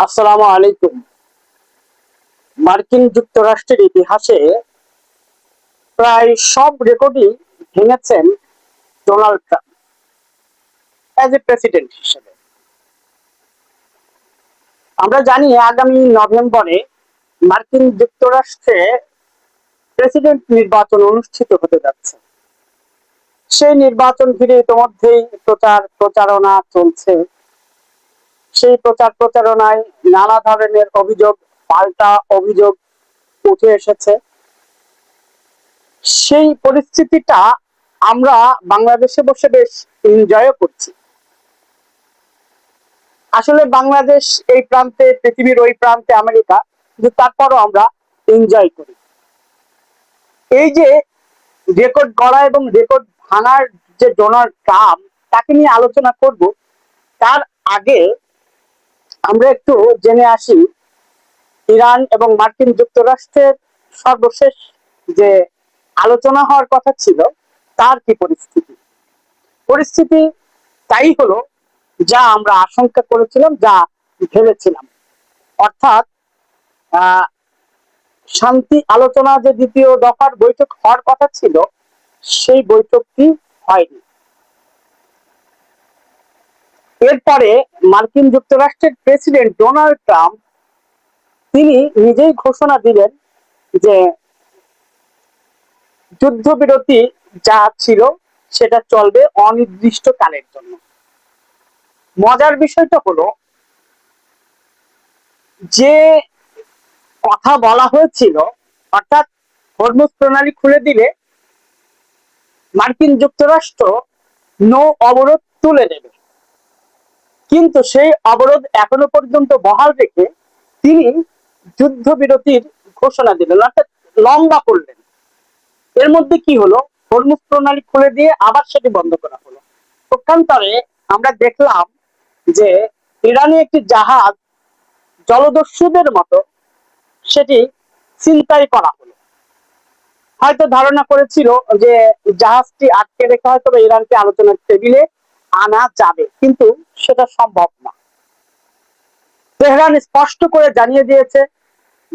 আসসালামু আলাইকুম। মার্কিন যুক্তরাষ্ট্রের ইতিহাসে প্রায় সব রেকর্ডই ভেঙেছেন Donald Trump as a president হিসেবে। আমরা জানি আগামী নভেম্বরে মার্কিন যুক্তরাষ্ট্রে প্রেসিডেন্ট নির্বাচন অনুষ্ঠিত হতে যাচ্ছে। সেই নির্বাচন ঘিরে ইতিমধ্যেই প্রচারণা চলছে। সেই প্রচারণায় নানা ধরনের অভিযোগ, পাল্টা অভিযোগ উঠে এসেছে। সেই পরিস্থিতিটা আমরা বাংলাদেশে বসে বেশ এনজয় করছি। আসলে বাংলাদেশ এই প্রান্তে, পৃথিবীর ওই প্রান্তে আমেরিকা, কিন্তু তারপরও আমরা এনজয় করি। এই যে রেকর্ড গড়া এবং রেকর্ড ভাঙার যে ডোনাল্ড ট্রাম্প, তাকে নিয়ে আলোচনা করব। তার আগে আমরা একটু জেনে আসি ইরান এবং মার্কিন যুক্তরাষ্ট্রের সর্বশেষ যে আলোচনা হওয়ার কথা ছিল তার কি পরিস্থিতি। পরিস্থিতি তাই হলো যা আমরা আশঙ্কা করেছিলাম, যা ভেবেছিলাম। অর্থাৎ আহ শান্তি আলোচনা যে দ্বিতীয় দফার বৈঠক হওয়ার কথা ছিল, সেই বৈঠকটি হয়নি। এরপরে মার্কিন যুক্তরাষ্ট্রের প্রেসিডেন্ট ডোনাল্ড ট্রাম্প তিনি নিজেই ঘোষণা দিলেন যে যুদ্ধবিরতি যা ছিল সেটা চলবে অনির্দিষ্টকালের জন্য। মজার বিষয়টা হলো, যে কথা বলা হয়েছিল, অর্থাৎ হরমুজ প্রণালী খুলে দিলে মার্কিন যুক্তরাষ্ট্র নৌ অবরোধ তুলে নেবে, কিন্তু সেই অবরোধ এখনো পর্যন্ত বহাল রেখে তিনি যুদ্ধবিরতির ঘোষণা দিলেন, অর্থাৎ লম্বা করলেন। এর মধ্যে কি হলো, হরমুজ প্রণালী খুলে দিয়ে আবার সেটি বন্ধ করা হলো। পক্ষান্তরে আমরা দেখলাম যে ইরানি একটি জাহাজ জলদস্যুদের মতো সেটি ছিনতাই করা হলো। হয়তো ধারণা করেছিল যে জাহাজটি আটকে রেখে হয়তো ইরানকে আলোচনার টেবিলে আনা যাবে, কিন্তু সেটা সম্ভব না। তেহরান স্পষ্ট করে জানিয়ে দিয়েছে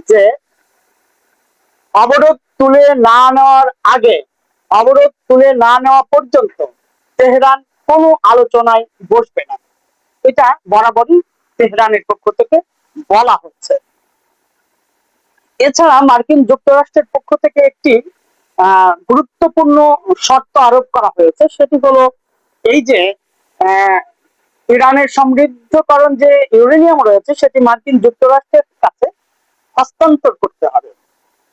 যে অবরোধ তুলে না নেওয়ার আগে, অবরোধ তুলে না নেওয়া পর্যন্ত তেহরান কোনো আলোচনায় বসবে না। এটা বরাবরই তেহরানের পক্ষ থেকে বলা হচ্ছে। এছাড়া মার্কিন যুক্তরাষ্ট্রের পক্ষ থেকে একটি গুরুত্বপূর্ণ শর্ত আরোপ করা হয়েছে, সেটি হলো এই যে ইরানের সমৃদ্ধকরণ যে ইউরেনিয়াম রয়েছে সেটি মার্কিন যুক্তরাষ্ট্রের কাছে হস্তান্তর করতে হবে।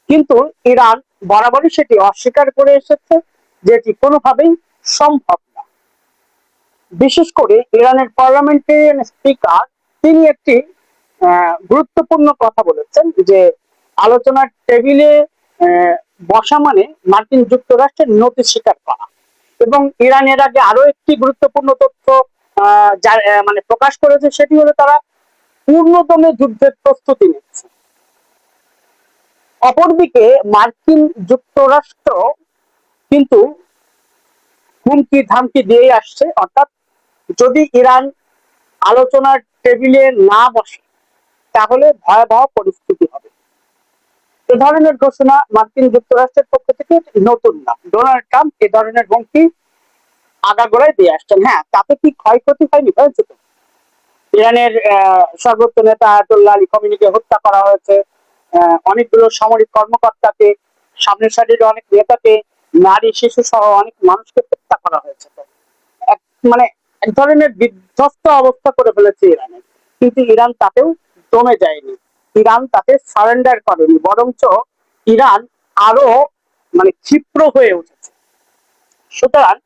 কিন্তু ইরান বরাবরই সেটি অস্বীকার করে এসেছে, যেটি কোনোভাবেই সম্ভব না। বিশেষ করে ইরানের পার্লামেন্টারিয়ান স্পিকার তিনি একটি গুরুত্বপূর্ণ কথা বলেছেন যে আলোচনার টেবিলে বসা মানে মার্কিন যুক্তরাষ্ট্রের নতি স্বীকার করা। এবং ইরান এর আগে আরো একটি গুরুত্বপূর্ণ তথ্য মানে প্রকাশ করেছে, সেটি হলো তারা পূর্ণদমে যুদ্ধের প্রস্তুতি নিচ্ছে। অপরদিকে মার্কিন যুক্তরাষ্ট্র কিন্তু হুমকি ধামকি দিয়ে আসছে, অর্থাৎ যদি ইরান আলোচনার টেবিলে না বসে তাহলে ভয়াবহ পরিস্থিতি হবে। এ ধরনের ঘোষণা মার্কিন যুক্তরাষ্ট্রের পক্ষ থেকে নতুন না। ডোনাল্ড ট্রাম্প এ ধরনের হুমকি আগাগোড়ায় দিয়ে আসছেন। হ্যাঁ, তাতে কি ক্ষয়ক্ষতি হয়নি? হয়েছে তো। ইরানের সর্বোচ্চ নেতা আয়াতুল্লাহ আলী খমেনিকে হত্যা করা হয়েছে, অনেকগুলো সামরিক কর্মকর্তাকে, সামনের সারির অনেক নেতাকে, নারী শিশু সহ অনেক মানুষকে হত্যা করা হয়েছে। মানে এক ধরনের বিধ্বস্ত অবস্থা করে ফেলেছে ইরানের, কিন্তু ইরান তাতেও দমে যায়নি। ইরান তাতে সারেন্ডার করেনি, বরঞ্চ ইরান আরো মানে ক্ষিপ্র হয়ে উঠেছে। সুতরাং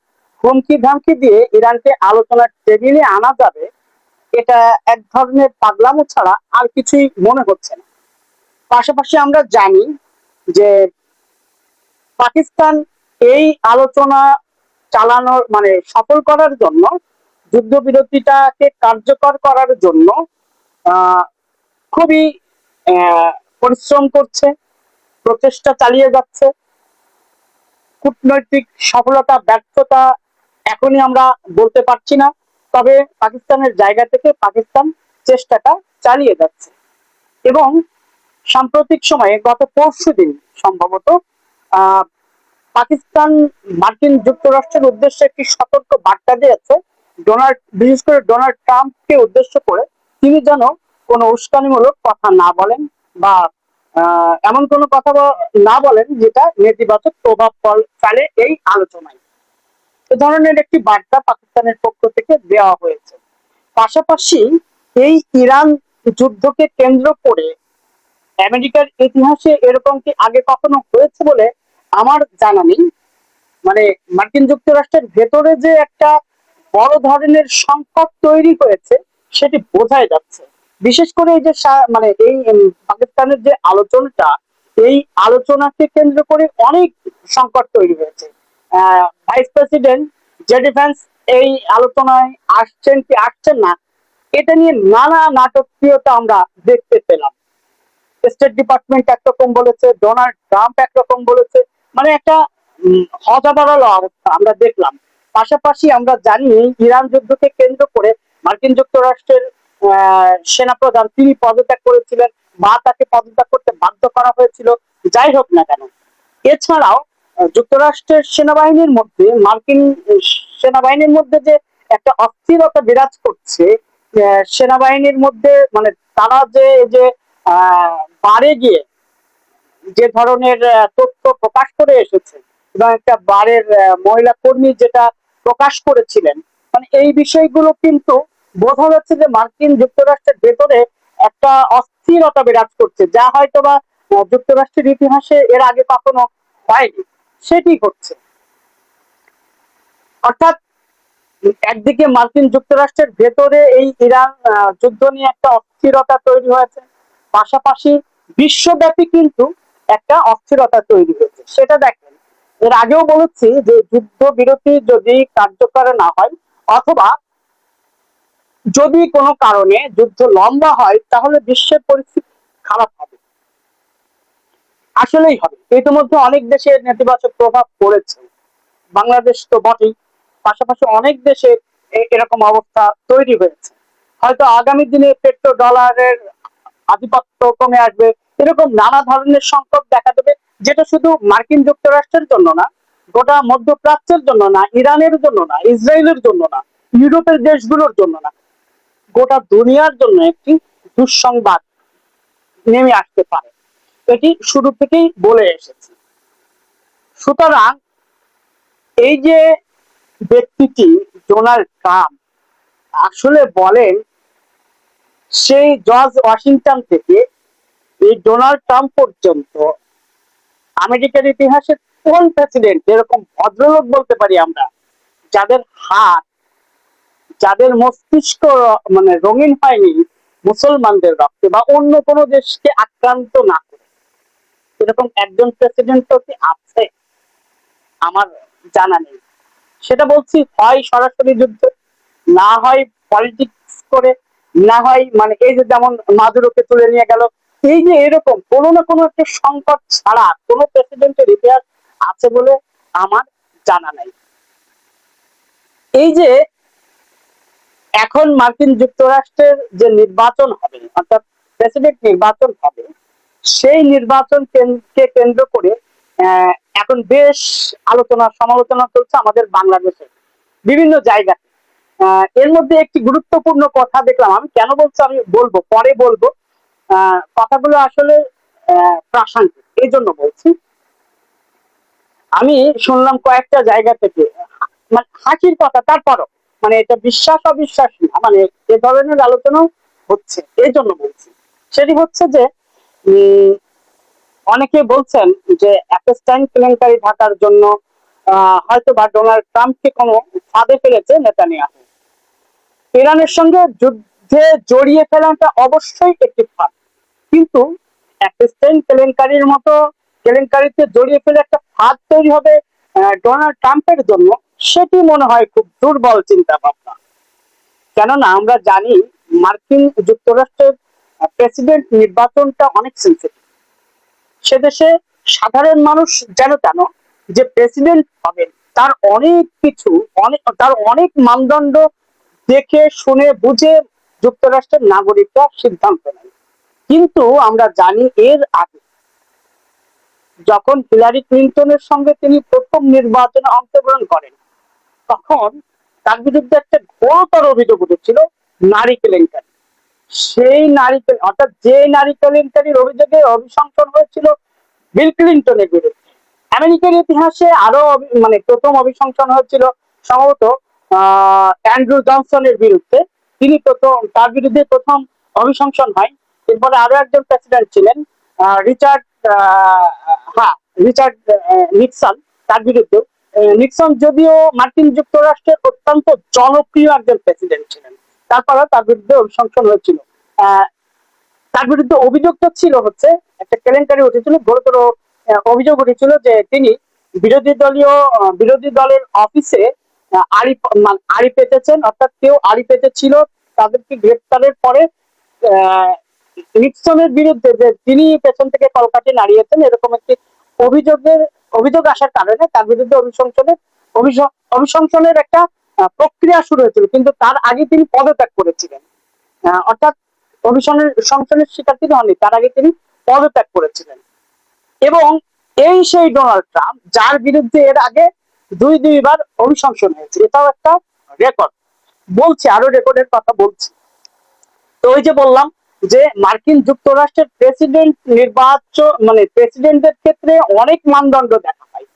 হুমকি ধামকি দিয়ে ইরানকে আলোচনার টেবিলে আনা যাবে, এটা এক ধরনের পাগলামো ছাড়া আর কিছুই মনে হচ্ছে না। পাশাপাশি আমরা জানি যে পাকিস্তান এই আলোচনা চালানোর মানে সফল করার জন্য, যুদ্ধবিরতিটাকে কার্যকর করার জন্য খুবই পরিশ্রম করছে, প্রচেষ্টা চালিয়ে যাচ্ছে। কূটনৈতিক সফলতা ব্যর্থতা এখনই আমরা বলতে পারছি না, তবে পাকিস্তানের জায়গা থেকে পাকিস্তান চেষ্টাটা চালিয়ে যাচ্ছে। এবং সাম্প্রতিক সময়ে গত পরশুদিন সম্ভবত আহ পাকিস্তান মার্কিন যুক্তরাষ্ট্রের উদ্দেশ্যে একটি সতর্ক বার্তা দিয়েছে, বিশেষ করে ডোনাল্ড ট্রাম্পকে উদ্দেশ্য করে, তিনি যেন কোনো উস্কানিমূলক কথা না বলেন বা এমন কোনো কথা না বলেন যেটা নেতিবাচক প্রভাব ফেলে এই আলোচনায়। এ ধরনের একটি বার্তা পাকিস্তানের পক্ষ থেকে দেওয়া হয়েছে। পাশাপাশি এই ইরান যুদ্ধকে কেন্দ্র করে আমেরিকার ইতিহাসে এরকম কি আগে কখনো হয়েছে বলে আমার জানা নেই। মানে মার্কিন যুক্তরাষ্ট্রের ভেতরে যে একটা বড় ধরনের সংকট তৈরি হয়েছে সেটি বোঝাই যাচ্ছে। বিশেষ করে এই যে মানে এই পাকিস্তানের যে আলোচনাটা, এই আলোচনাকে কেন্দ্র করে অনেক সংকট তৈরি হয়েছে। ভাইস প্রেসিডেন্ট যে ডিফেন্স এই আলোচনায় আসছেন কি আসছেন না, এটা নিয়ে নানা নাটকীয়তা আমরা দেখতে পেলাম। স্টেট ডিপার্টমেন্ট একরকম বলেছে, ডোনাল্ড ট্রাম্প একরকম বলেছে, মানে একটা হজাবরল অবস্থা আমরা দেখলাম। পাশাপাশি আমরা জানি ইরান যুদ্ধকে কেন্দ্র করে মার্কিন যুক্তরাষ্ট্রের সেনাপ্রধান তিনি পদত্যাগ করেছিলেন বা তাকে পদত্যাগ করতে বাধ্য করা হয়েছিল। যাই হোক না কেন, এছাড়াও যুক্তরাষ্ট্রের সেনাবাহিনীর মধ্যে মার্কিন সেনাবাহিনীর মধ্যে যে একটা অস্থিরতা বিরাজ করছে, সেনাবাহিনীর মধ্যে মানে তারা যে বারে গিয়ে যে ধরনের তথ্য প্রকাশ করে এসেছে এবং একটা বারের মহিলা কর্মী যেটা প্রকাশ করেছিলেন, মানে এই বিষয়গুলো কিন্তু বোঝা যাচ্ছে যে মার্কিন যুক্তরাষ্ট্রের ভেতরে একটা অস্থিরতা বিরাজ করছে, যা হয়তো বা যুক্তরাষ্ট্রের ইতিহাসে এর আগে কখনো হয়নি, সেটি হচ্ছে। অর্থাৎ একদিকে মার্কিন যুক্তরাষ্ট্রের ভেতরে এই ইরান যুদ্ধ নিয়ে একটা অস্থিরতা তৈরি হয়েছে, পাশাপাশি বিশ্বব্যাপী কিন্তু একটা অস্থিরতা তৈরি হয়েছে। সেটা দেখেন, এর আগেও বলেছি যে যুদ্ধ বিরতি যদি কার্যকর না হয় অথবা যদি কোনো কারণে যুদ্ধ লম্বা হয় তাহলে বিশ্বের পরিস্থিতি খারাপ হবে, আসলেই হবে। ইতিমধ্যে অনেক দেশের নেতিবাচক প্রভাব পড়েছে, বাংলাদেশ তো বটেই, পাশাপাশি অনেক দেশে এরকম অবস্থা তৈরি হয়েছে। হয়তো আগামী দিনে পেট্রো ডলারের আধিপত্য কমে আসবে, এরকম নানা ধরনের সংকট দেখা দেবে, যেটা শুধু মার্কিন যুক্তরাষ্ট্রের জন্য না, গোটা মধ্যপ্রাচ্যের জন্য না, ইরানের জন্য না, ইসরায়েলের জন্য না, ইউরোপের দেশগুলোর জন্য না, গোটা দুনিয়ার জন্য একটি দুঃসংবাদ নেমে আসতে পারে, এটি শুরু থেকেই বলে এসেছি। সুতরাং এই যে ব্যক্তিটি ডোনাল্ড ট্রাম্প আসলে বলেন, সেই জর্জ ওয়াশিংটন থেকে এই ডোনাল্ড ট্রাম্প পর্যন্ত আমেরিকার ইতিহাসে কোন প্রেসিডেন্ট এরকম ভদ্রলোক বলতে পারি আমরা, যাদের হাত, যাদের মস্তিষ্ক মানে রঙিন হয়নি মুসলমানদের রক্তে বা অন্য কোনো দেশকে আক্রান্ত না করে, এরকম একজন প্রেসিডেন্ট তো কি আছে? আমার জানা নেই। সেটা বলছি, হয় সরাসরি যুদ্ধ, না হয় পলিটিক্স করে, না হয় মানে এই যে যেমন মাদুরোকে তুলে নিয়ে গেল, এই যে এরকম কোনো না কোনো একটা সংকট ছাড়া কোনো প্রেসিডেন্টের ইতিহাস আছে বলে আমার জানা নাই। এই যে এখন মার্কিন যুক্তরাষ্ট্রের যে নির্বাচন হবে, অর্থাৎ প্রেসিডেন্ট নির্বাচন হবে, সেই নির্বাচনকে কেন্দ্র করে এখন বেশ আলোচনা সমালোচনা চলছে আমাদের বাংলাদেশে বিভিন্ন জায়গায়। এর মধ্যে একটি গুরুত্বপূর্ণ কথা দেখলাম, আমি কেন বলছি আমি বলবো, পরে বলবো। কথাগুলো আসলে প্রাসঙ্গিক, এই জন্য বলছি। আমি শুনলাম কয়েকটা জায়গা থেকে, মানে হাসির কথা, তারপরও মানে এটা বিশ্বাস অবিশ্বাস না, মানে এ ধরনের আলোচনাও হচ্ছে, এই জন্য বলছি। সেটি হচ্ছে যে অনেকে বলছেন যে অ্যাপস্টাইন কেলেঙ্কারি ঢাকার জন্য হয়তো বা ডোনাল্ড ট্রাম্পকে কোনো ফাঁদে ফেলেছে নেতানিয়াহু। ইরানের সঙ্গে যুদ্ধে জড়িয়ে ফেলাটা অবশ্যই একটি ফাঁদ, কিন্তু অ্যাপস্টাইন কেলেঙ্কারির মতো কেলেঙ্কারিতে জড়িয়ে ফেলে একটা ফাঁদ তৈরি হবে ডোনাল্ড ট্রাম্পের জন্য, সেটি মনে হয় খুব দুর্বল চিন্তা ভাবনা। কেননা আমরা জানি মার্কিন যুক্তরাষ্ট্রের প্রেসিডেন্ট নির্বাচনটা অনেক সেন্সিটিভ। সে দেশে সাধারণ মানুষ যেন কেন যে প্রেসিডেন্ট হবেন তার অনেক কিছু, তার অনেক মানদণ্ড দেখে শুনে বুঝে যুক্তরাষ্ট্রের নাগরিকরা সিদ্ধান্ত নেয়। কিন্তু আমরা জানি এর আগে যখন হিলারি ক্লিন্টনের সঙ্গে তিনি প্রথম নির্বাচনে অংশগ্রহণ করেন, তখন তার বিরুদ্ধে একটা ঘোরতর অভিযোগ উঠেছিল নারী কেলেঙ্কারি। সেই নারী অর্থাৎ যে নারী কেলেঙ্কারির অভিযোগে অভিশংসন হয়েছিল বিল ক্লিন্টনের বিরুদ্ধে। আমেরিকার ইতিহাসে আরো মানে প্রথম অভিশংসন হয়েছিল সম্ভবত অ্যান্ড্রু জনসনের বিরুদ্ধে। তিনি প্রথম, তার বিরুদ্ধে প্রথম অভিশংসন হয়। এরপরে আরো একজন প্রেসিডেন্ট ছিলেন রিচার্ড হ্যাঁ রিচার্ড নিক্সন, তার বিরুদ্ধে। নিক্সন যদিও মার্কিন যুক্তরাষ্ট্রের অত্যন্ত জনপ্রিয় একজন প্রেসিডেন্ট ছিলেন, তারপরেও তার বিরুদ্ধে অভিশংসন হয়েছিল। তার বিরুদ্ধে অভিযোগটা ছিল হচ্ছে একটা কেলেঙ্কারি উঠেছিল, গুরুতর অভিযোগ উঠেছিল যে তিনি বিরোধী দলের অফিসে আড়ি পেতেছেন, অর্থাৎ কেউ আড়ি পেতেছিল, তাদেরকে গ্রেপ্তারের পরে নিক্সনের বিরুদ্ধে যে তিনি পেছন থেকে কলকাঠি নাড়িয়েছেন, এরকম একটি অভিযোগ আসার কারণে তার বিরুদ্ধে অভিশংসনের একটা প্রক্রিয়া শুরু হয়েছিল। কিন্তু তার আগে তিনি পদত্যাগ করেছিলেন, অর্থাৎ সংশোধনের শিকার তিনি হননি, তার আগে তিনি পদত্যাগ করেছিলেন। এবং এই সেই ডোনাল্ড ট্রাম্প যার বিরুদ্ধে এর আগে দুইবার অভিশংসন হয়েছে। এটাও একটা রেকর্ড। বলছি, আরো রেকর্ডের কথা বলছি। তো ওই যে বললাম যে মার্কিন যুক্তরাষ্ট্রের প্রেসিডেন্টের ক্ষেত্রে অনেক মানদণ্ড দেখা হয়,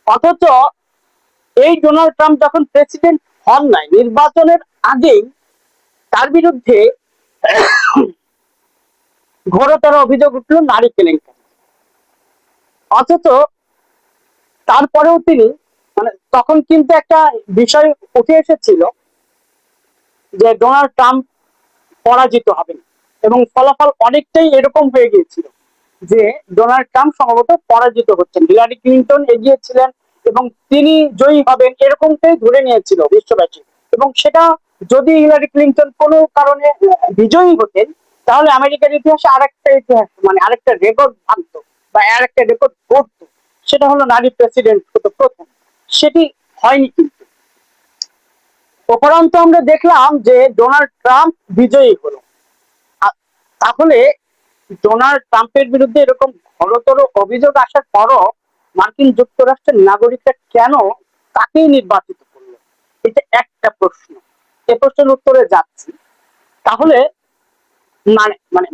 অথচ এই ডোনাল্ড ট্রাম্প যখন প্রেসিডেন্ট হন নাই, নির্বাচনের আগেই তার বিরুদ্ধে ঘোরতর অভিযোগ উঠল নারী কেলেঙ্কারি। অথচ তারপরেও তিনি তখন কিন্তু একটা বিষয় উঠে এসেছিল যে ডোনাল্ড ট্রাম্প পরাজিত হবেন, এবং ফলাফল অনেকটাই এরকম হয়ে গিয়েছিল যে ডোনাল্ড ট্রাম্প সম্ভবত পরাজিত হচ্ছেন, হিলারি ক্লিন্টন এগিয়েছিলেন এবং তিনি জয়ী হবেন, এরকমটাই ধরে নিয়েছিল বিশ্ববাসী। এবং সেটা যদি হিলারি ক্লিন্টন কোনো কারণে বিজয়ী হতেন, তাহলে আমেরিকার ইতিহাসে আরেকটা রেকর্ড ভাঙতো বা আরেকটা রেকর্ড গড়ত। সেটা হলো নারী প্রেসিডেন্ট হতো প্রথম। সেটি হয়নি। কিন্তু উপরন্তু আমরা দেখলাম যে ডোনাল্ড ট্রাম্প বিজয়ী হলো। তাহলে ডোনাল্ড ট্রাম্পের বিরুদ্ধে এরকম ঘোরতর অভিযোগ আসার পরও মার্কিন যুক্তরাষ্ট্রের নাগরিকরা কেন তাকেই নির্বাচিত করলো? এটা একটা প্রশ্ন। এই প্রশ্নের উত্তরে যাচ্ছি। তাহলে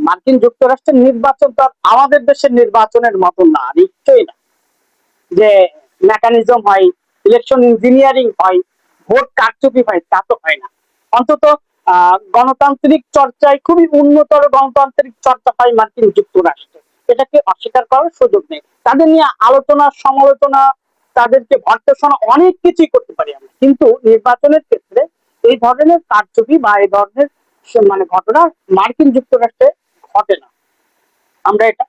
মার্কিন যুক্তরাষ্ট্রের নির্বাচন তো আমাদের দেশের নির্বাচনের মতো না, নিশ্চয়ই না যে মেকানিজম হয়, ইলেকশন ইঞ্জিনিয়ারিং হয়, ভোট কারচুপি হয়, তা তো হয় না। অন্তত গণতান্ত্রিক চর্চায় খুবই উন্নতর গণতান্ত্রিক চর্চা হয় মার্কিন যুক্তরাষ্ট্রে, এটাকে অস্বীকার করার সুযোগ নেই। তাদের নিয়ে আলোচনা সমালোচনা, তাদেরকে ভর্ৎসনা অনেক কিছুই করতে পারি আমরা, কিন্তু নির্বাচনের ক্ষেত্রে এই ধরনের কারচুপি বা এই ধরনের ঘটনা মার্কিন যুক্তরাষ্ট্রে ঘটে না, আমরা এটা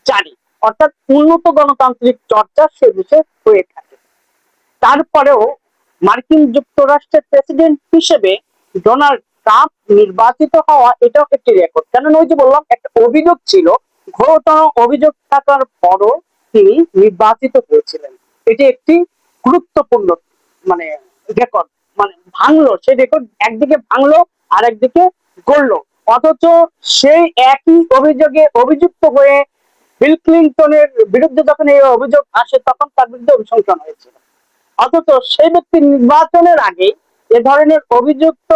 জানি। অর্থাৎ উন্নত গণতান্ত্রিক চর্চা সে দেশে হয়ে থাকে। তারপরেও মার্কিন যুক্তরাষ্ট্রের প্রেসিডেন্ট হিসেবে ডোনাল্ড ট্রাম্প নির্বাচিত হওয়া এটাও একটি রেকর্ড। কেননা ওই যে বললাম একটা অভিযোগ ছিল, ঘোরতর অভিযোগ থাকার পরও তিনি নির্বাচিত হয়েছিলেন। এটি একটি গুরুত্বপূর্ণ রেকর্ড। ভাঙলো, সেই রেকর্ড একদিকে ভাঙলো আর একদিকে গড়লো। অথচ সেই একই অভিযোগে অভিযুক্ত হয়ে বিল ক্লিন্টনের বিরুদ্ধে যখন এই অভিযোগ আসে, তখন তার বিরুদ্ধে অভিশংসন হয়েছিল। অথচ সেই ব্যক্তি নির্বাচনের আগে এ ধরনের অভিযুক্ত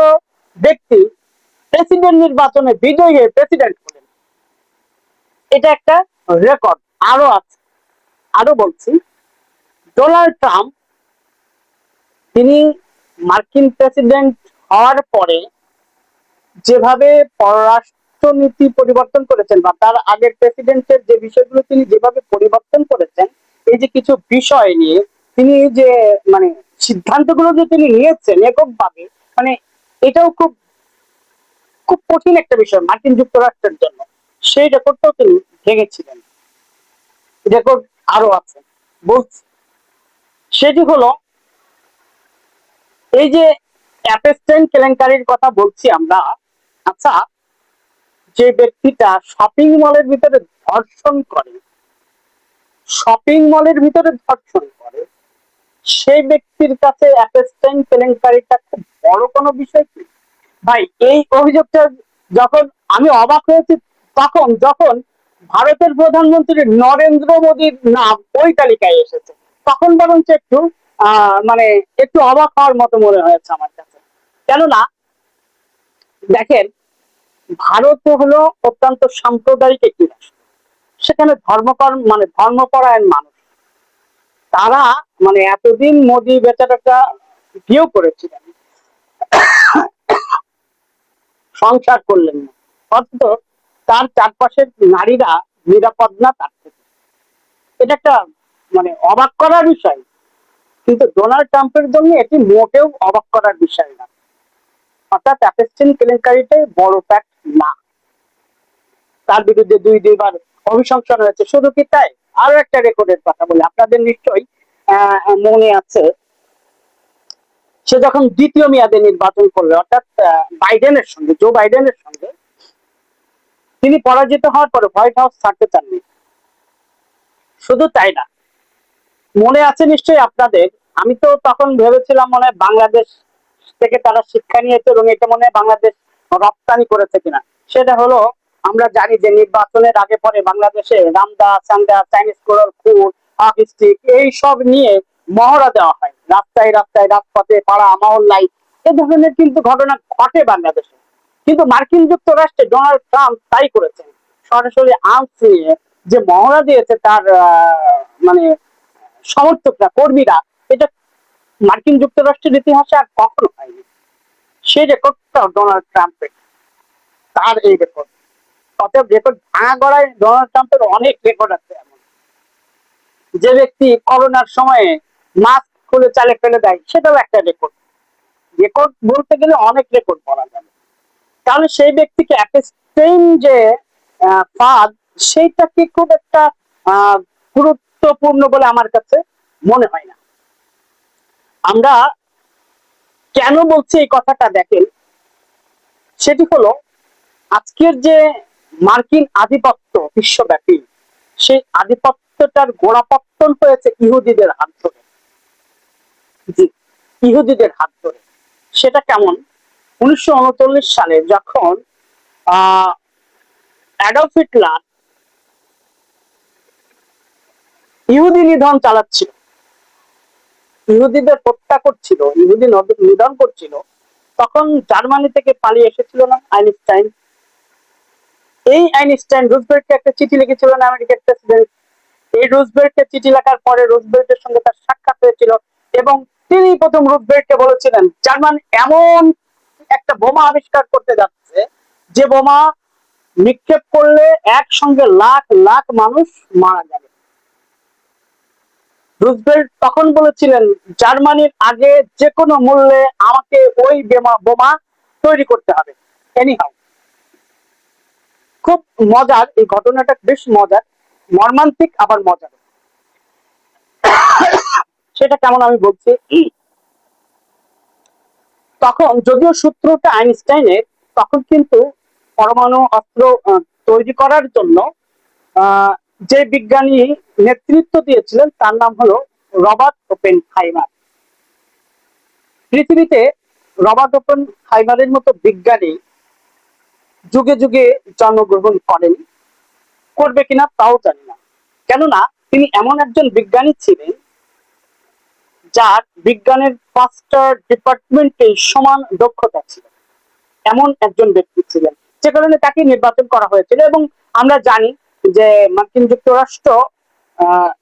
ব্যক্তি প্রেসিডেন্ট নির্বাচনে বিজয়ী হয়ে প্রেসিডেন্ট হলেন। এটা একটা রেকর্ড। আরো আছে, আরো বলছি, ডোনাল্ড ট্রাম্প তিনি মার্কিন প্রেসিডেন্ট হওয়ার পরে যেভাবে পররাষ্ট্রনীতি পরিবর্তন করেছেন, বা তার আগের প্রেসিডেন্টের যে বিষয়গুলো তিনি যেভাবে পরিবর্তন করেছেন, এই যে কিছু বিষয় নিয়ে তিনি যে সিদ্ধান্তগুলো যে তিনি নিয়েছেন এককভাবে, এটাও খুব খুব কঠিন একটা বিষয় মার্কিন যুক্তরাষ্ট্রের জন্য। সেই রেকর্ডটাও তিনি ভেঙেছিলেন। রেকর্ড আরো আছে, বলছি। সেটি হলো এই যে অ্যাপস্টাইন কেলেঙ্কারির কথা বলছি আমরা। আচ্ছা, যে ব্যক্তিটা শপিং মলের ভিতরে ধর্ষণ করে, সেই ব্যক্তির কাছে অ্যাপস্টাইন কেলেঙ্কারিটা খুব বড় কোনো বিষয় কি? ভাই এই অভিযোগটা যখন আমি অবাক হয়েছি, তখন যখন ভারতের প্রধানমন্ত্রী নরেন্দ্র মোদীর নাম ওই তালিকায় এসেছে, তখন বরঞ্চ একটু মানে একটু অবাক হওয়ার মতো মনে হয়েছে আমার কাছে। কেননা দেখেন, ভারত হলো অত্যন্ত সাম্প্রদায়িক একটি রাষ্ট্র। সেখানে ধর্মকর্ম মানে ধর্মপরায়ণ মানুষ, তারা মানে এতদিন মোদী বেচারাটা বিয়েও করেছিলেন, সংসার করলেন না, অথচ তার চারপাশের নারীরা নিরাপদ না তার থেকে। এটা একটা মানে অবাক করার বিষয়, কিন্তু ডোনাল্ড ট্রাম্পের জন্য এটি মোটেও অবাক করার বিষয় না। অর্থাৎ অ্যাপেস্টিন কেলেঙ্কারিটাই বড় ফ্যাক্ট না। তার বিরুদ্ধে দুইবার অভিশংসন হয়েছে। শুধু কি তাই, আরো একটা রেকর্ডের কথা বলি, আপনাদের নিশ্চয়ই মনে আছে, সে যখন দ্বিতীয় মেয়াদে নির্বাচন করবে, অর্থাৎ বাইডেনের সঙ্গে, জো বাইডেনের সঙ্গে, তিনি পরাজিত হওয়ার পরে হোয়াইট হাউস ছাড়তে চাননি। শুধু তাই না, মনে আছে নিশ্চয়ই আপনাদের, আমি তো তখন ভেবেছিলাম মনে হয় বাংলাদেশ থেকে তারা শিক্ষা নিয়েছে এবং এটা মনে হয় বাংলাদেশ রপ্তানি করেছে কিনা। সেটা হলো, আমরা জানি যে নির্বাচনের আগে পরে বাংলাদেশে রামদা চান্দা চাইনিজ কোরল ফুড হক স্টিক এইসব নিয়ে মহড়া দেওয়া হয় রাস্তায় রাস্তায়, রাজপথে, পাড়া মহল্লায়। এ ধরনের কিন্তু ঘটনা ঘটে বাংলাদেশে, কিন্তু মার্কিন যুক্তরাষ্ট্রে ডোনাল্ড ট্রাম্প তাই করেছেন। সরাসরি আর্মস নিয়ে যে মহড়া দিয়েছে তার মানে সমর্থকরা, কর্মীরা, এটা মার্কিন যুক্তরাষ্ট্রের ইতিহাসে আর কখনো হয়নি। সেই রেকর্ডটা ডোনাল্ড ট্রাম্পের, তার এই রেকর্ড। অতএব রেকর্ড ভাঙা গড়ায় ডোনাল্ড ট্রাম্পের অনেক রেকর্ড আছে। এমন যে ব্যক্তি করোনার সময়ে মাস্ক খুলে চালে ফেলে দেয়, সেটাও একটা রেকর্ড। রেকর্ড বলতে গেলে অনেক রেকর্ড বলা যাবে। তাহলে সেই ব্যক্তিকে অ্যাপেস্টাইন যে ফাঁদ, সেইটা কি খুব একটা গুরুত্বপূর্ণ বলে আমার কাছে মনে হয় না। আমরা কেন বলছি এই কথাটা দেখেন, সেটি হলো আজকের যে মার্কিন আধিপত্য বিশ্বব্যাপী, সেই আধিপত্যটার গোড়াপত্তন হয়েছে ইহুদিদের হাত ধরে। জি, ইহুদিদের হাত ধরে। সেটা কেমন, 1939 সালে যখন অ্যাডলফ হিটলার ইহুদি নিধন চালাচ্ছিল, ইহুদিদের হত্যা করছিল, ইহুদি নিধন করছিল, তখন জার্মানি থেকে পালিয়ে এসেছিল না আইনস্টাইন। এই আইনস্টাইন রুজভেল্টকে একটা চিঠি লিখেছিলেন আমেরিকার প্রেসিডেন্ট। এই রুজভেল্টকে চিঠি লেখার পরে রুজভেল্টের সঙ্গে তার সাক্ষাৎ হয়েছিল এবং তিনি প্রথম রুজভেল্টকে বলেছিলেন জার্মান এমন একটা বোমা আবিষ্কার করতে যাচ্ছে যে বোমা নিক্ষেপ করলে একসঙ্গে লাখ লাখ মানুষ মারা যাবে। রুজভেল্ট তখন বলেছিলেন জার্মানির আগে যে কোনো মূল্যে আমাকে ওই বোমা তৈরি করতে হবে, এনিহাউ। খুব মজার এই ঘটনাটা, বেশ মজার, মর্মান্তিক আবার মজার। সেটা কেমন আমি বলছি, তখন যদিও সূত্রটা আইনস্টাইনের, তখন কিন্তু পরমাণু অস্ত্র তৈরি করার জন্য যে বিজ্ঞানী নেতৃত্ব দিয়েছিলেন তার নাম হলো রবার্ট ওপেনহাইমার। পৃথিবীতে রবার্ট ওপেনহাইমারের মতো বিজ্ঞানী যুগে যুগে জন্মগ্রহণ করেন, করবে কিনা তাও জানি না। কেননা তিনি এমন একজন বিজ্ঞানী ছিলেন যার বিজ্ঞানের 5টা ডিপার্টমেন্টে সমান দক্ষতা ছিল, এমন একজন ব্যক্তি ছিলেন, যে কারণে তাকে নির্বাচন করা হয়েছিল। এবং আমরা জানি যে মার্কিন যুক্তরাষ্ট্র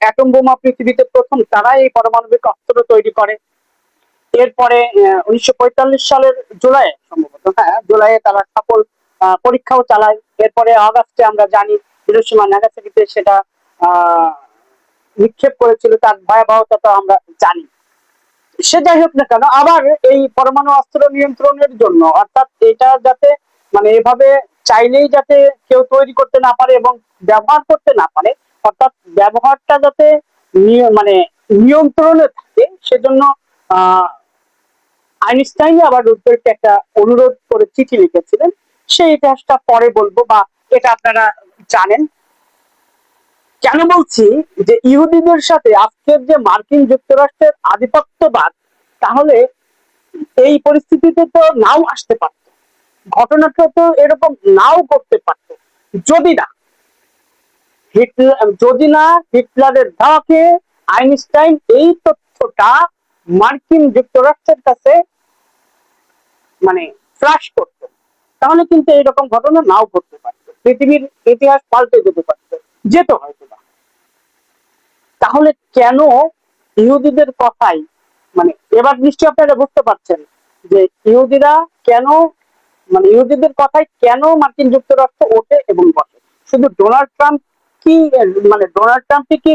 অ্যাটম বোমা পৃথিবীতে প্রথম, তারা এই পারমাণবিক অস্ত্র তৈরি করে। এরপরে 1945 সালের জুলাই, সম্ভবত হ্যাঁ জুলাইয়ে তারা সফল পরীক্ষাও চালায়। এরপরে আগস্টে আমরা জানি হিরোশিমা নাগাসাকিতে সেটা নিক্ষেপ করেছিল, তার ভয়াবহতা তো আমরা জানি। সে যাই হোক না কেন, আবার এই পরমাণু অস্ত্র নিয়ন্ত্রণের জন্য, অর্থাৎ এটা যাতে মানে এভাবে চাইলেই যাতে কেউ তৈরি করতে না পারে এবং ব্যবহার করতে না পারে, অর্থাৎ ব্যবহারটা যাতে মানে নিয়ন্ত্রণে থাকে, সেজন্য আইনস্টাইন আবার রুজভেল্টকে একটা অনুরোধ করে চিঠি লিখেছিলেন। সেই ইতিহাসটা পরে বলবো, বা এটা আপনারা জানেন। কেন বলছি যে ইহুদিদের সাথে আজকের যে মার্কিন যুক্তরাষ্ট্রের আধিপত্যবাদ, তাহলে এই পরিস্থিতিতে তো নাও আসতে পারত। ঘটনাটা তো এরকম নাও করতে পারত যদি না হিটলারের ধাকে আইনস্টাইন এই তথ্যটা মার্কিন যুক্তরাষ্ট্রের কাছে মানে ফ্লাশ করতো, তাহলে কিন্তু এরকম ঘটনা নাও ঘটতে পারতো, পৃথিবীর ইতিহাস পাল্টে যেতে পারতো, যেত হয়তো না। তাহলে কেন ইহুদিদের কথাই মানে এবার নিশ্চয়ই আপনারা বুঝতে পারছেন যে ইহুদিরা কেন মানে ইহুদিদের কথায় কেন মার্কিন যুক্তরাষ্ট্র ওঠে এবং বসে। শুধু ডোনাল্ড ট্রাম্প কি মানে ডোনাল্ড ট্রাম্পই কি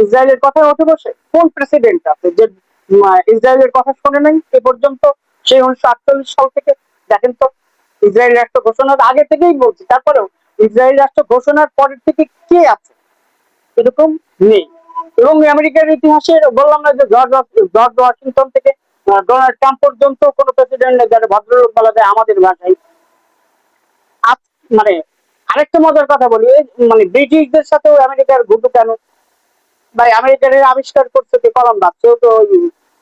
ইসরায়েলের কথায় ওঠে বসে? কোন প্রেসিডেন্ট আছে যে ইসরায়েলের কথা শোনে নাই এ পর্যন্ত, সেই 1948 সাল থেকে? দেখেন তো, ইসরায়েল রাষ্ট্র ঘোষণার আগে থেকেই বলছি, তারপরেও ইসরায়েল রাষ্ট্র ঘোষণার পরের থেকে কে আছে এরকম? নেই। এবং আমেরিকার ইতিহাসে বললাম না যে জর্জ ওয়াশিংটন থেকে ডোনাল্ড ট্রাম্প পর্যন্ত কোন প্রেসিডেন্ট নেই যারা ভদ্রলোক বলা যায় আমাদের ভাষায়। মানে আরেকটা মজার কথা বলি, মানে ব্রিটিশদের সাথেও আমেরিকার ঘুটু কেন? ভাই আমেরিকার আবিষ্কার করছে কি কলম্বাস, সেও তো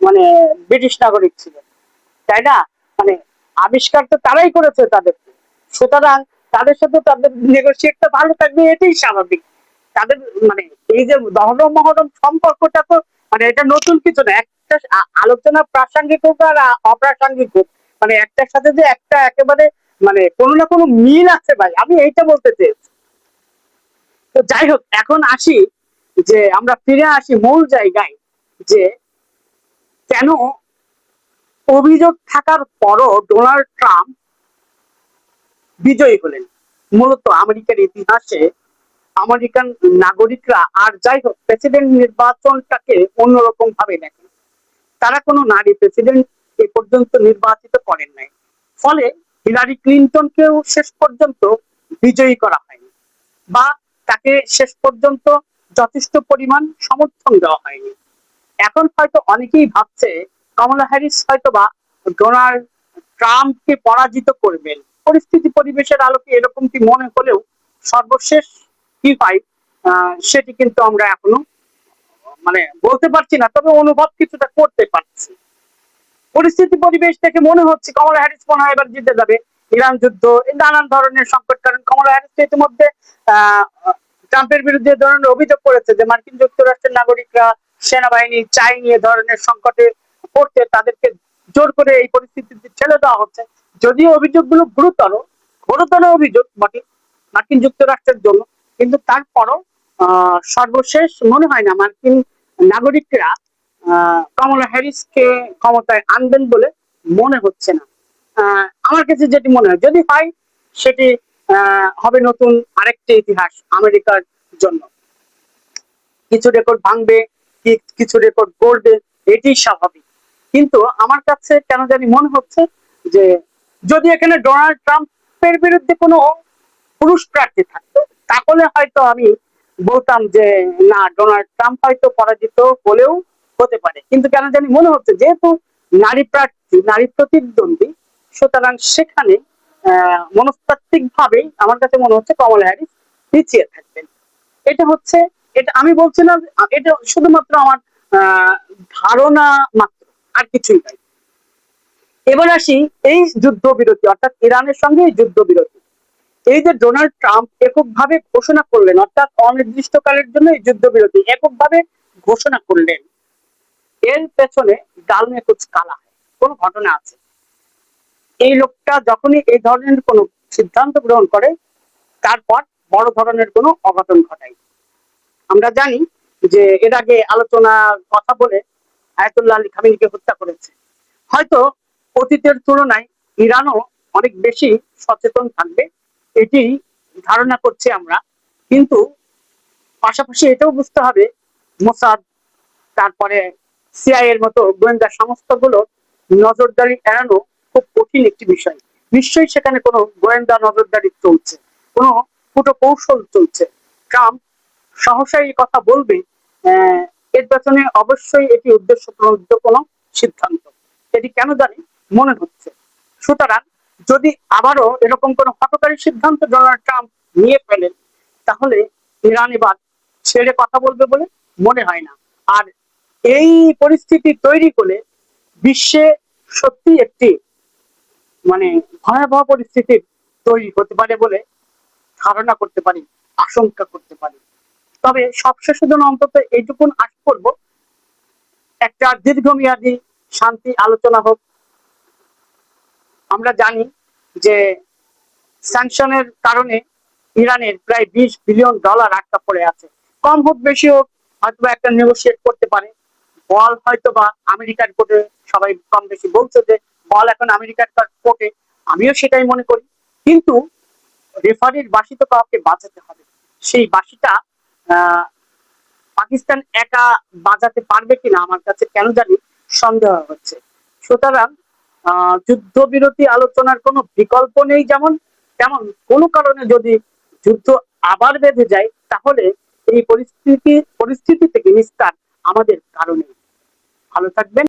মানে ব্রিটিশ নাগরিক ছিলেন, তাই না? মানে আবিষ্কার তো তারাই করেছে তাদেরকে, সুতরাং তাদের সাথে তাদের নেগোসিয়েটটা ভালো থাকবে, এটাই স্বাভাবিক। তাদের মানে এই যে দহরম মহরম সম্পর্কটা তো মানে এটা নতুন কিছু না, একটা আলোচনা প্রাসঙ্গিক হোক আর অপ্রাসঙ্গিক হোক, মানে একটার সাথে যে একটা একেবারে মানে কোনো না কোনো মিল আছে ভাই, আমি এইটা বলতে চেয়েছি। তো যাই হোক, এখন আসি যে আমরা ফিরে আসি মূল জায়গায়, যে কেন অভিযোগ থাকার পরও ডোনাল্ড ট্রাম্প বিজয়ী হলেন। মূলত আমেরিকার ইতিহাসে আমেরিকান নাগরিকরা আর যাই হোক প্রেসিডেন্ট নির্বাচনটাকে অন্যরকম ভাবে দেখেন। তারা কোনো নারী প্রেসিডেন্ট এ পর্যন্ত নির্বাচিত করেন নাই, ফলে হিলারি ক্লিন্টনকেও শেষ পর্যন্ত বিজয়ী করা হয়নি, বা তাকে শেষ পর্যন্ত যথেষ্ট পরিমাণ সমর্থন দেওয়া হয়নি। এখন হয়তো অনেকেই ভাবছে কমলা হ্যারিস হয়তো বা ডোনাল্ড ট্রাম্পকে পরাজিত করবেন। পরিস্থিতি পরিবেশের আলোকে এরকমটি মনে হলেও সর্বশেষ কি হয় সেটি কিন্তু আমরা এখনো মানে বলতে পারছি না, তবে অনুভব কিছুটা করতে পারছি। পরিস্থিতি পরিবেশ থেকে মনে হচ্ছে কমলা হ্যারিস মনে হয় এবার জিতে যাবে। ইরান যুদ্ধ, নানান ধরনের সংকট, কারণ কমলা হ্যারিস ইতিমধ্যে আহ ট্রাম্পের বিরুদ্ধে ধরনের অভিযোগ করেছে যে মার্কিন যুক্তরাষ্ট্রের নাগরিকরা সেনাবাহিনী চাইনি এ ধরনের সংকটে পড়তে, তাদেরকে জোর করে এই পরিস্থিতিতে ঠেলে দেওয়া হচ্ছে। যদিও অভিযোগগুলো গুরুতর গুরুতর অভিযোগ বটে মার্কিন যুক্তরাষ্ট্রের জন্য, কিন্তু তারপরও সর্বশেষ মনে হয় না মার্কিন নাগরিকরা কমলা হ্যারিসকে ক্ষমতায় আনবেন বলে মনে হচ্ছে না। আমার কাছে যেটি মনে হয়, যদি হয় সেটি হবে নতুন আরেকটি ইতিহাস আমেরিকার জন্য। কিছু রেকর্ড ভাঙবে, কিছু রেকর্ড গড়বে, এটি স্বাভাবিক। কিন্তু আমার কাছে কেন জানি মনে হচ্ছে যে যদি এখানে ডোনাল্ড ট্রাম্পের বিরুদ্ধে কোনো পুরুষ প্রার্থী থাকতো, তাহলে হয়তো আমি বলতাম যে না, ডোনাল্ড ট্রাম্প হয়তো পরাজিত হলেও হতে পারে। কিন্তু কেন জানি মনে হচ্ছে যেহেতু নারী প্রার্থী, নারী প্রতিদ্বন্দ্বী, সুতরাং সেখানে মনস্তাত্ত্বিক ভাবেই আমার কাছে মনে হচ্ছে কমলা হ্যারিস পিছিয়ে থাকবেন। এটা হচ্ছে, এটা আমি বলছি না, এটা শুধুমাত্র আমার আহ ধারণা মাত্র, আর কিছুই নয়। এবার আসি এই যুদ্ধবিরতি, অর্থাৎ ইরানের সঙ্গে এই যুদ্ধবিরতি। এই যে ডোনাল্ড ট্রাম্প এককভাবে ঘোষণা করলেন, অর্থাৎ অনির্দিষ্টকালের জন্য এই যুদ্ধবিরতি এককভাবে ঘোষণা করলেন, এর পেছনে ডাল মে কুছ কালা হয়, কোন ঘটনা আছে। এই লোকটা যখনই এই ধরনের কোন সিদ্ধান্ত গ্রহণ করে, তারপর বড় ধরনের কোনো অঘটন ঘটায়। আমরা জানি যে এর আগে আলোচনা কথা বলে আয়াতুল্লাহ আলী খামেনিকে হত্যা করেছে। হয়তো অতীতের তুলনায় ইরানও অনেক বেশি সচেতন থাকবে, এটি ধারণা করছি আমরা। কিন্তু পাশাপাশি এটাও বুঝতে হবে মোসাদ, তারপরে সিআইএ এর মতো গোয়েন্দা সংস্থাগুলো নজরদারি এড়ানো খুব কঠিন একটি বিষয়। নিশ্চয়ই সেখানে কোনো গোয়েন্দা নজরদারি চলছে, কোনো কুটো কৌশল চলছে। ট্রাম্প সহসাই এই কথা বলবে, এর পেছনে অবশ্যই এটি উদ্দেশ্য প্রণোদিত কোনো সিদ্ধান্ত, এটি কেন জানি মনে হচ্ছে। সুতরাং যদি আবারও এরকম কোনো হঠকারী সিদ্ধান্ত ডোনাল্ড ট্রাম্প নিয়ে ফেলেন, তাহলে ইরান এবার ছেড়ে কথা বলবে বলে মনে হয় না। আর এই পরিস্থিতি তৈরি হলে বিশ্বে সত্যি একটি মানে ভয়াবহ পরিস্থিতি তৈরি হতে পারে বলে ধারণা করতে পারি, আশঙ্কা করতে পারি। তবে সবশেষে জন্য অন্তত এইটুকুন আশা করব, একটা দীর্ঘমেয়াদী শান্তি আলোচনা হোক। আমরা জানি যে স্যাংশনের কারণে ইরানের প্রায় $20 বিলিয়ন আটকা পড়ে আছে। কম হোক বেশি হোক, হয়তো একটা নেগোশিয়েট করতে পারে। বল হয়তো বা আমেরিকার কোর্টে, সবাই কম বেশি বলছে যে বল এখন আমেরিকার কোর্টে, আমিও সেটাই মনে করি। কিন্তু রেফারির বাঁশি তো কাউকে বাঁচাতে হবে, সেই বাঁশিটা পাকিস্তান একা বাজাতে পারবে কিনা আমার কাছে কেন জানি সন্দেহ হচ্ছে। সুতরাং যুদ্ধবিরতি আলোচনার কোনো বিকল্প নেই, যেমন তেমন কোনো কারণে যদি যুদ্ধ আবার বেঁধে যায়, তাহলে এই পরিস্থিতি থেকে নিস্তার আমাদের কারণে। ভালো থাকবেন।